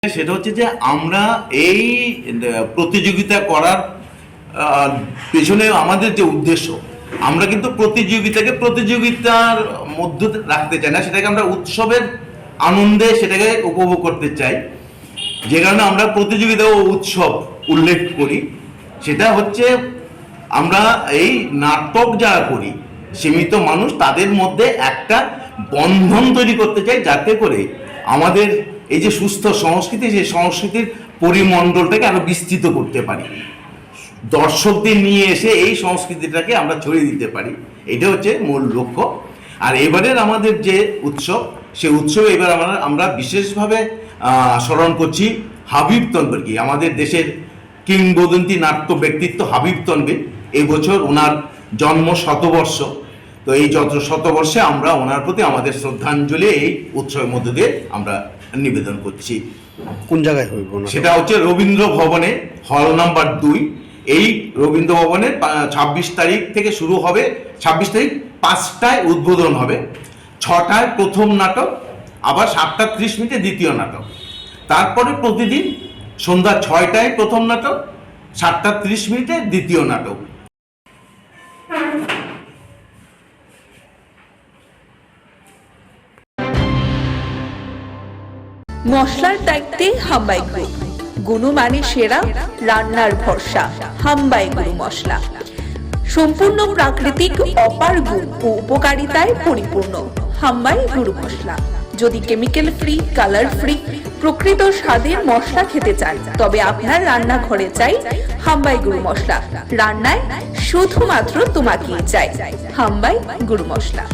সেটা হচ্ছে যে আমরা এই প্রতিযোগিতা করার পেছনে আমাদের যে উদ্দেশ্য, আমরা কিন্তু প্রতিযোগিতাকে প্রতিযোগিতার মধ্যে রাখতে চাই না, সেটাকে আমরা উৎসবের আনন্দে সেটাকে উপভোগ করতে চাই। যে কারণে আমরা প্রতিযোগিতা ও উৎসব উল্লেখ করি। সেটা হচ্ছে আমরা এই নাটক যারা করি, সীমিত মানুষ, তাদের মধ্যে একটা বন্ধন তৈরি করতে চাই, যাতে করে আমাদের এই যে সুস্থ সংস্কৃতি, সেই সংস্কৃতির পরিমণ্ডলটাকে আরো বিস্তৃত করতে পারি, দর্শকদের নিয়ে এসে এই সংস্কৃতিটাকে আমরা ছড়িয়ে দিতে পারি। এটা হচ্ছে মূল লক্ষ্য। আর এবারের আমাদের যে উৎসব, সেই উৎসবে এবার আমরা বিশেষভাবে স্মরণ করছি হাবিব তানভীরকে, আমাদের দেশের কিংবদন্তি নাট্য ব্যক্তিত্ব হাবিব তানভীর। এই বছর ওনার জন্ম শতবর্ষ। তো এই শতবর্ষে আমরা ওনার প্রতি আমাদের শ্রদ্ধাঞ্জলি এই উৎসবের মধ্য দিয়ে আমরা নিবেদন করছি। কোন জায়গায় হইব? সেটা হচ্ছে রবীন্দ্র ভবনে, হল নাম্বার 2। এই রবীন্দ্র ভবনে 26 তারিখ থেকে শুরু হবে। 26 তারিখ 5টায় উদ্বোধন হবে, 6টায় প্রথম নাটক, আবার 7:30 দ্বিতীয় নাটক। তারপরে প্রতিদিন সন্ধ্যা 6টায় প্রথম নাটক, 7:30 দ্বিতীয় নাটক। মশলার দায়িত্বে হাম্বাই গ্রুপ, গুণমানে সেরা, রান্নার ভরসা। হাম্বাই গুরু মশলা সম্পূর্ণ প্রাকৃতিক, অপার গুণ ও উপকারিতায় পরিপূর্ণ। হাম্বাই গুরু মশলা। যদি কেমিক্যাল ফ্রি, কালার ফ্রি, প্রকৃত স্বাদের মশলা খেতে চান, তবে আপনার রান্নাঘরে চাই হাম্বাই গুরু মশলা। রান্নায় শুধুমাত্র তোমাকেই চাই হাম্বাই গুরু মশলা।